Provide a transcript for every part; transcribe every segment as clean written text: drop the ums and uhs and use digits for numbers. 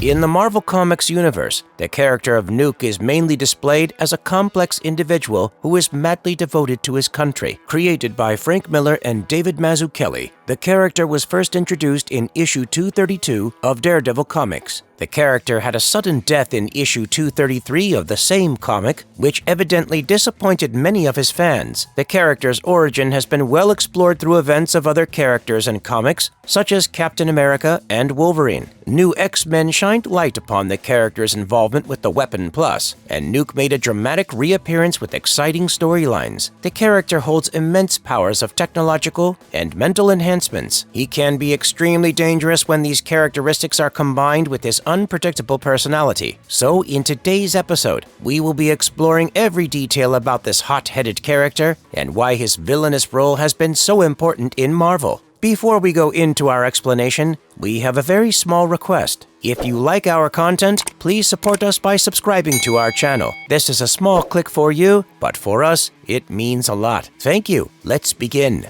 In the Marvel Comics universe, the character of Nuke is mainly displayed as a complex individual who is madly devoted to his country. Created by Frank Miller and David Mazzucchelli, the character was first introduced in issue 232 of Daredevil Comics. The character had a sudden death in issue 233 of the same comic, which evidently disappointed many of his fans. The character's origin has been well explored through events of other characters and comics, such as Captain America and Wolverine. New X-Men shined light upon the character's involvement with the Weapon Plus, and Nuke made a dramatic reappearance with exciting storylines. The character holds immense powers of technological and mental enhancements. He can be extremely dangerous when these characteristics are combined with his unpredictable personality. So in today's episode, we will be exploring every detail about this hot-headed character and why his villainous role has been so important in Marvel. Before we go into our explanation, we have a very small request. If you like our content, please support us by subscribing to our channel. This is a small click for you, but for us, it means a lot. Thank you. Let's begin.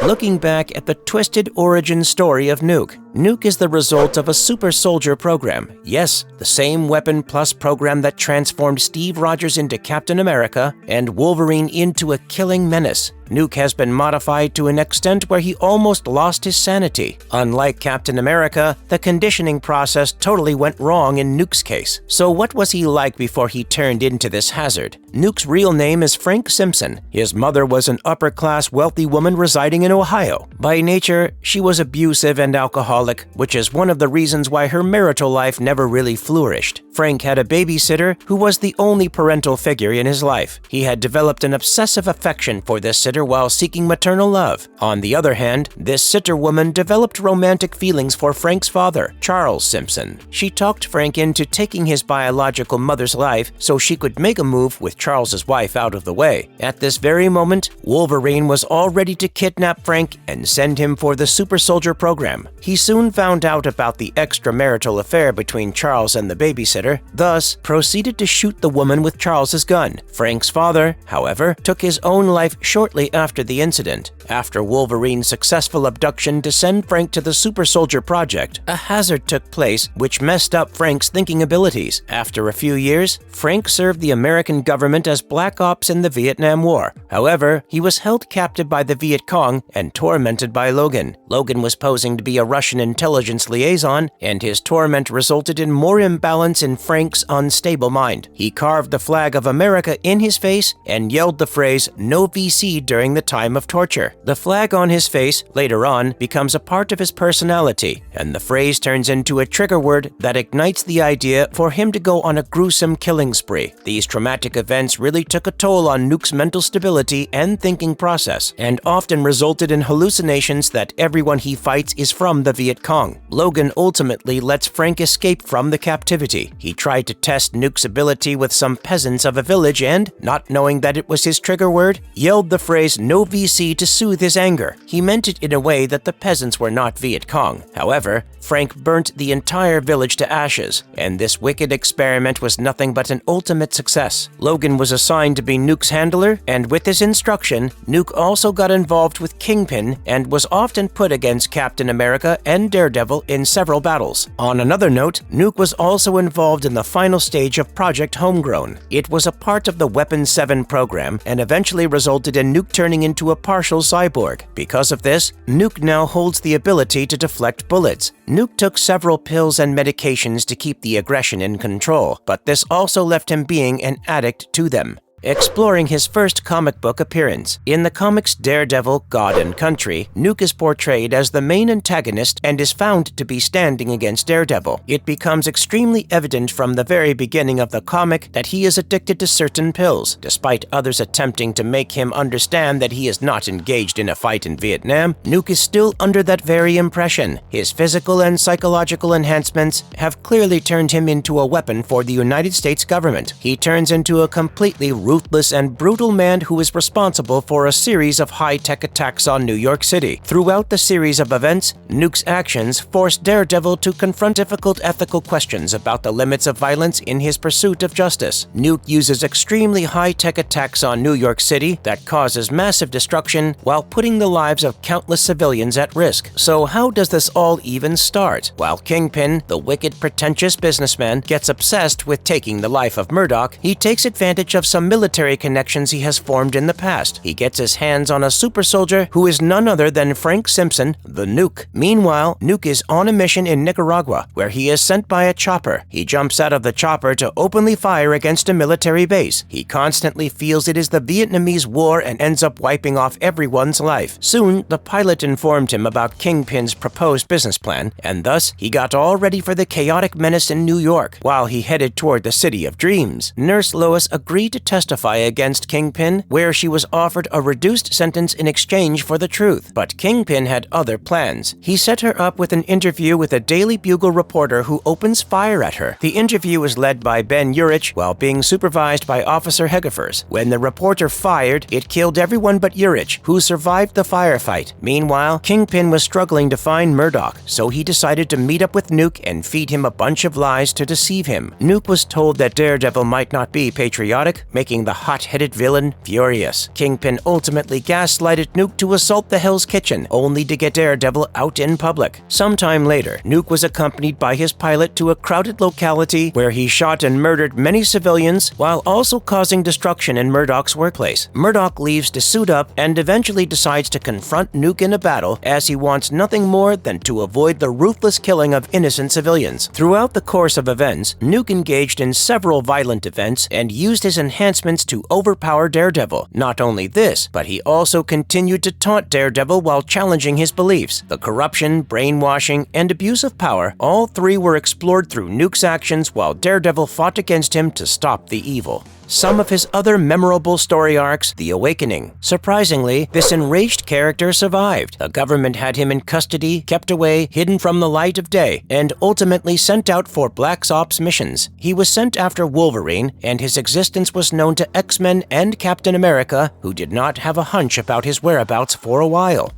Looking back at the twisted origin story of Nuke, Nuke is the result of a super soldier program. Yes, the same Weapon Plus program that transformed Steve Rogers into Captain America and Wolverine into a killing menace. Nuke has been modified to an extent where he almost lost his sanity. Unlike Captain America, the conditioning process totally went wrong in Nuke's case. So what was he like before he turned into this hazard? Nuke's real name is Frank Simpson. His mother was an upper-class wealthy woman residing in Ohio. By nature, she was abusive and alcoholic, which is one of the reasons why her marital life never really flourished. Frank had a babysitter who was the only parental figure in his life. He had developed an obsessive affection for this sitter while seeking maternal love. On the other hand, this sitter woman developed romantic feelings for Frank's father, Charles Simpson. She talked Frank into taking his biological mother's life so she could make a move with Charles's wife out of the way. At this very moment, Wolverine was all ready to kidnap Frank and send him for the super soldier program. He soon found out about the extramarital affair between Charles and the babysitter, thus proceeded to shoot the woman with Charles's gun. Frank's father, however, took his own life shortly after the incident. After Wolverine's successful abduction to send Frank to the Super Soldier Project, a hazard took place which messed up Frank's thinking abilities. After a few years, Frank served the American government as Black Ops in the Vietnam War. However, he was held captive by the Viet Cong and tormented by Logan. Logan was posing to be a Russian intelligence liaison, and his torment resulted in more imbalance in Frank's unstable mind. He carved the flag of America in his face and yelled the phrase "No VC" during the time of torture. The flag on his face, later on, becomes a part of his personality, and the phrase turns into a trigger word that ignites the idea for him to go on a gruesome killing spree. These traumatic events really took a toll on Nuke's mental stability and thinking process, and often resulted in hallucinations that everyone he fights is from the Viet Cong. Logan ultimately lets Frank escape from the captivity. He tried to test Nuke's ability with some peasants of a village and, not knowing that it was his trigger word, yelled the phrase "No VC" to soothe his anger. He meant it in a way that the peasants were not Viet Cong. However, Frank burnt the entire village to ashes, and this wicked experiment was nothing but an ultimate success. Logan was assigned to be Nuke's handler, and with his instruction, Nuke also got involved with Kingpin and was often put against Captain America and Daredevil in several battles. On another note, Nuke was also involved in the final stage of Project Homegrown. It was a part of the Weapon 7 program and eventually resulted in Nuke turning into a partial cyborg. Because of this, Nuke now holds the ability to deflect bullets. Nuke took several pills and medications to keep the aggression in control, but this also left him being an addict to them. Exploring his first comic book appearance. In the comics Daredevil, God and Country, Nuke is portrayed as the main antagonist and is found to be standing against Daredevil. It becomes extremely evident from the very beginning of the comic that he is addicted to certain pills. Despite others attempting to make him understand that he is not engaged in a fight in Vietnam, Nuke is still under that very impression. His physical and psychological enhancements have clearly turned him into a weapon for the United States government. He turns into a completely ruthless and brutal man who is responsible for a series of high-tech attacks on New York City. Throughout the series of events, Nuke's actions force Daredevil to confront difficult ethical questions about the limits of violence in his pursuit of justice. Nuke uses extremely high-tech attacks on New York City that causes massive destruction while putting the lives of countless civilians at risk. So how does this all even start? While Kingpin, the wicked, pretentious businessman, gets obsessed with taking the life of Murdoch, he takes advantage of some military connections he has formed in the past. He gets his hands on a super soldier who is none other than Frank Simpson, the Nuke. Meanwhile, Nuke is on a mission in Nicaragua, where he is sent by a chopper. He jumps out of the chopper to openly fire against a military base. He constantly feels it is the Vietnamese War and ends up wiping off everyone's life. Soon, the pilot informed him about Kingpin's proposed business plan, and thus he got all ready for the chaotic menace in New York. While he headed toward the City of Dreams, Nurse Lois agreed to testify against Kingpin, where she was offered a reduced sentence in exchange for the truth. But Kingpin had other plans. He set her up with an interview with a Daily Bugle reporter who opens fire at her. The interview was led by Ben Urich while being supervised by Officer Hegefers. When the reporter fired, it killed everyone but Urich, who survived the firefight. Meanwhile, Kingpin was struggling to find Murdoch, so he decided to meet up with Nuke and feed him a bunch of lies to deceive him. Nuke was told that Daredevil might not be patriotic, making the hot-headed villain furious. Kingpin ultimately gaslighted Nuke to assault the Hell's Kitchen, only to get Daredevil out in public. Sometime later, Nuke was accompanied by his pilot to a crowded locality where he shot and murdered many civilians while also causing destruction in Murdoch's workplace. Murdoch leaves to suit up and eventually decides to confront Nuke in a battle, as he wants nothing more than to avoid the ruthless killing of innocent civilians. Throughout the course of events, Nuke engaged in several violent events and used his enhancements to overpower Daredevil. Not only this, but he also continued to taunt Daredevil while challenging his beliefs. The corruption, brainwashing, and abuse of power, all three were explored through Nuke's actions while Daredevil fought against him to stop the evil. Some of his other memorable story arcs, The Awakening. Surprisingly, this enraged character survived. The government had him in custody, kept away, hidden from the light of day, and ultimately sent out for Black Ops missions. He was sent after Wolverine, and his existence was known to X-Men and Captain America, who did not have a hunch about his whereabouts for a while.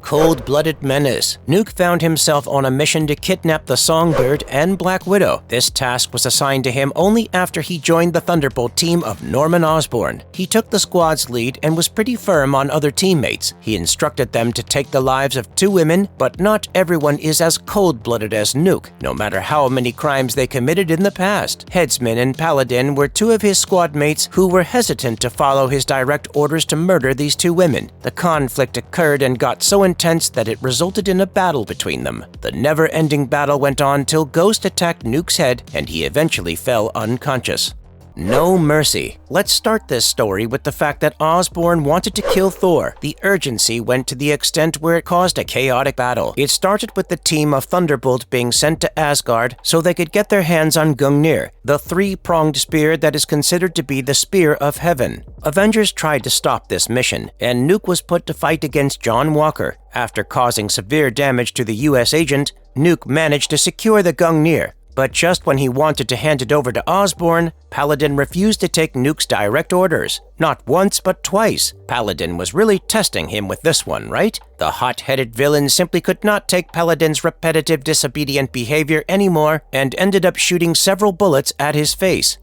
Cold-blooded menace. Nuke found himself on a mission to kidnap the Songbird and Black Widow. This task was assigned to him only after he joined the Thunderbolt team of Norman Osborn. He took the squad's lead and was pretty firm on other teammates. He instructed them to take the lives of 2 women, but not everyone is as cold-blooded as Nuke, no matter how many crimes they committed in the past. Headsman and Paladin were 2 of his squad mates who were hesitant to follow his direct orders to murder these 2 women. The conflict occurred and got so intense that it resulted in a battle between them. The never-ending battle went on till Ghost attacked Nuke's head and he eventually fell unconscious. No mercy. Let's start this story with the fact that Osborn wanted to kill Thor. The urgency went to the extent where it caused a chaotic battle. It started with the team of Thunderbolt being sent to Asgard so they could get their hands on Gungnir, the 3-pronged spear that is considered to be the Spear of Heaven. Avengers tried to stop this mission, and Nuke was put to fight against John Walker. After causing severe damage to the US agent, Nuke managed to secure the Gungnir. But just when he wanted to hand it over to Osborn, Paladin refused to take Nuke's direct orders. Not once, but twice. Paladin was really testing him with this one, right? The hot-headed villain simply could not take Paladin's repetitive, disobedient behavior anymore and ended up shooting several bullets at his face.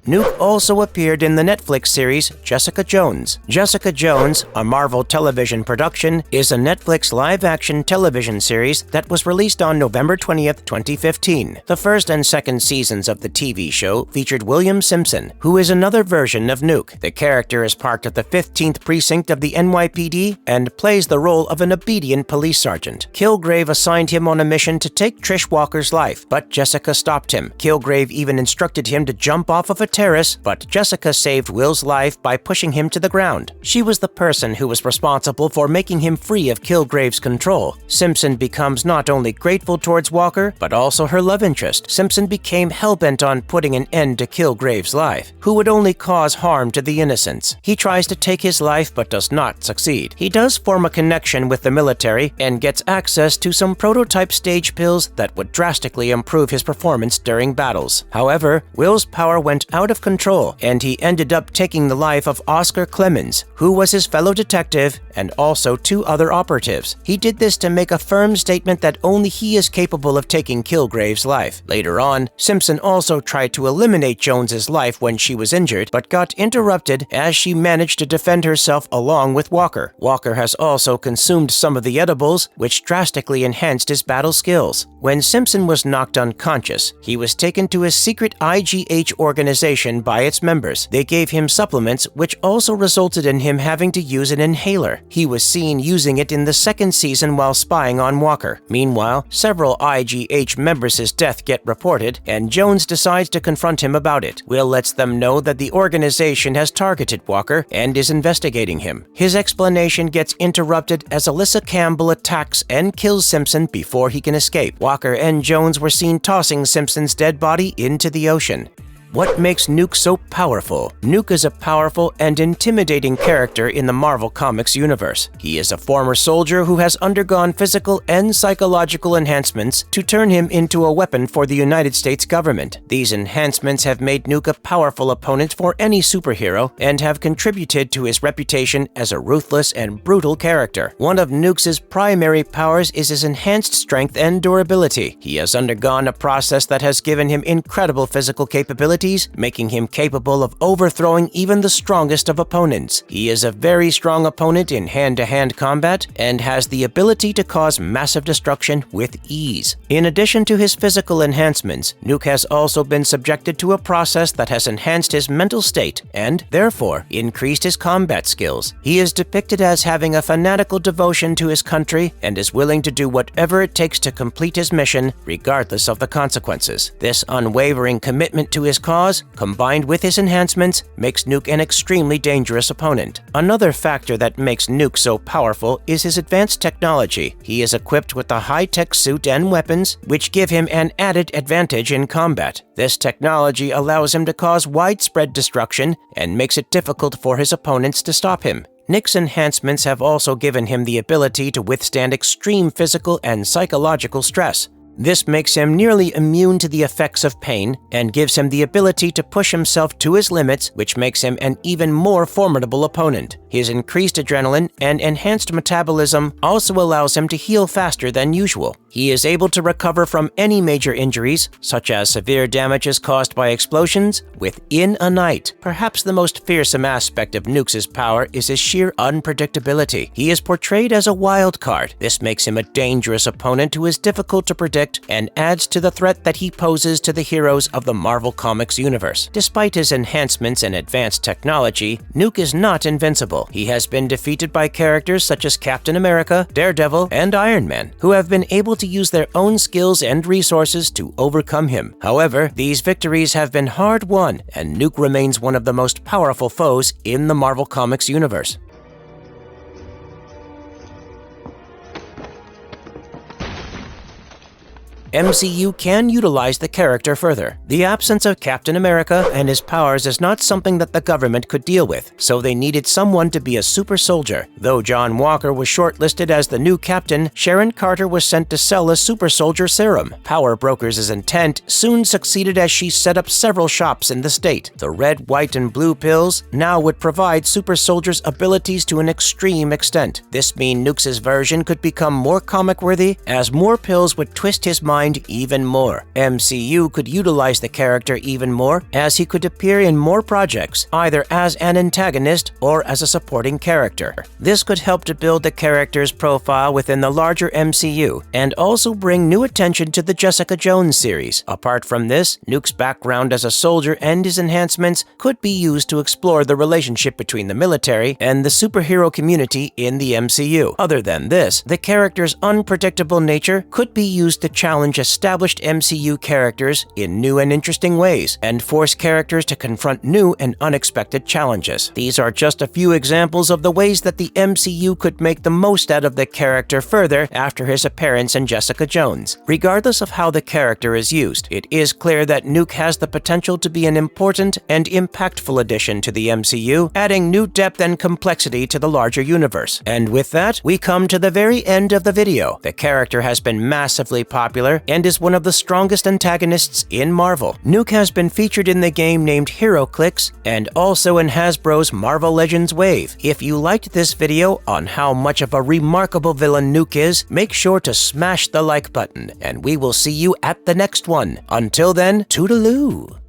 Nuke also appeared in the Netflix series Jessica Jones. Jessica Jones, a Marvel television production, is a Netflix live-action television series that was released on November 20th, 2015. The first and second seasons of the TV show featured William Simpson, who is another version of Nuke. The character is part of the 15th Precinct of the NYPD and plays the role of an obedient police sergeant. Kilgrave assigned him on a mission to take Trish Walker's life, but Jessica stopped him. Kilgrave even instructed him to jump off of a terrace, but Jessica saved Will's life by pushing him to the ground. She was the person who was responsible for making him free of Kilgrave's control. Simpson becomes not only grateful towards Walker, but also her love interest. Simpson became hellbent on putting an end to Kilgrave's life, who would only cause harm to the innocents. He tries to take his life but does not succeed. He does form a connection with the military and gets access to some prototype stage pills that would drastically improve his performance during battles. However, Will's power went out of control, and he ended up taking the life of Oscar Clemens, who was his fellow detective, and also 2 other operatives. He did this to make a firm statement that only he is capable of taking Kilgrave's life. Later on, Simpson also tried to eliminate Jones's life when she was injured, but got interrupted as she managed to defend herself along with Walker. Walker has also consumed some of the edibles, which drastically enhanced his battle skills. When Simpson was knocked unconscious, he was taken to a secret IGH organization by its members. They gave him supplements, which also resulted in him having to use an inhaler. He was seen using it in the 2nd season while spying on Walker. Meanwhile, several IGH members' death get reported, and Jones decides to confront him about it. Will lets them know that the organization has targeted Walker and is investigating him. His explanation gets interrupted as Alyssa Campbell attacks and kills Simpson before he can escape. Walker and Jones were seen tossing Simpson's dead body into the ocean. What makes Nuke so powerful? Nuke is a powerful and intimidating character in the Marvel Comics universe. He is a former soldier who has undergone physical and psychological enhancements to turn him into a weapon for the United States government. These enhancements have made Nuke a powerful opponent for any superhero and have contributed to his reputation as a ruthless and brutal character. One of Nuke's primary powers is his enhanced strength and durability. He has undergone a process that has given him incredible physical capabilities, making him capable of overthrowing even the strongest of opponents. He is a very strong opponent in hand-to-hand combat and has the ability to cause massive destruction with ease. In addition to his physical enhancements, Nuke has also been subjected to a process that has enhanced his mental state and, therefore, increased his combat skills. He is depicted as having a fanatical devotion to his country and is willing to do whatever it takes to complete his mission, regardless of the consequences. This unwavering commitment to his cause, combined with his enhancements, makes Nuke an extremely dangerous opponent. Another factor that makes Nuke so powerful is his advanced technology. He is equipped with a high-tech suit and weapons, which give him an added advantage in combat. This technology allows him to cause widespread destruction and makes it difficult for his opponents to stop him. Nuke's enhancements have also given him the ability to withstand extreme physical and psychological stress. This makes him nearly immune to the effects of pain and gives him the ability to push himself to his limits, which makes him an even more formidable opponent. His increased adrenaline and enhanced metabolism also allows him to heal faster than usual. He is able to recover from any major injuries, such as severe damages caused by explosions, within a night. Perhaps the most fearsome aspect of Nuke's power is his sheer unpredictability. He is portrayed as a wild card. This makes him a dangerous opponent who is difficult to predict and adds to the threat that he poses to the heroes of the Marvel Comics universe. Despite his enhancements and advanced technology, Nuke is not invincible. He has been defeated by characters such as Captain America, Daredevil, and Iron Man, who have been able to use their own skills and resources to overcome him. However, these victories have been hard-won, and Nuke remains one of the most powerful foes in the Marvel Comics universe. MCU can utilize the character further. The absence of Captain America and his powers is not something that the government could deal with, so they needed someone to be a super soldier. Though John Walker was shortlisted as the new captain, Sharon Carter was sent to sell a super soldier serum. Power Brokers' intent soon succeeded as she set up several shops in the state. The red, white, and blue pills now would provide super soldiers' abilities to an extreme extent. This means Nuke's version could become more comic-worthy, as more pills would twist his mind even more. MCU could utilize the character even more, as he could appear in more projects, either as an antagonist or as a supporting character. This could help to build the character's profile within the larger MCU, and also bring new attention to the Jessica Jones series. Apart from this, Nuke's background as a soldier and his enhancements could be used to explore the relationship between the military and the superhero community in the MCU. Other than this, the character's unpredictable nature could be used to challenge challenge established MCU characters in new and interesting ways, and force characters to confront new and unexpected challenges. These are just a few examples of the ways that the MCU could make the most out of the character further after his appearance in Jessica Jones. Regardless of how the character is used, it is clear that Nuke has the potential to be an important and impactful addition to the MCU, adding new depth and complexity to the larger universe. And with that, we come to the very end of the video. The character has been massively popular and is one of the strongest antagonists in Marvel. Nuke has been featured in the game named HeroClix and also in Hasbro's Marvel Legends Wave. If you liked this video on how much of a remarkable villain Nuke is, make sure to smash the like button, and we will see you at the next one. Until then, toodaloo!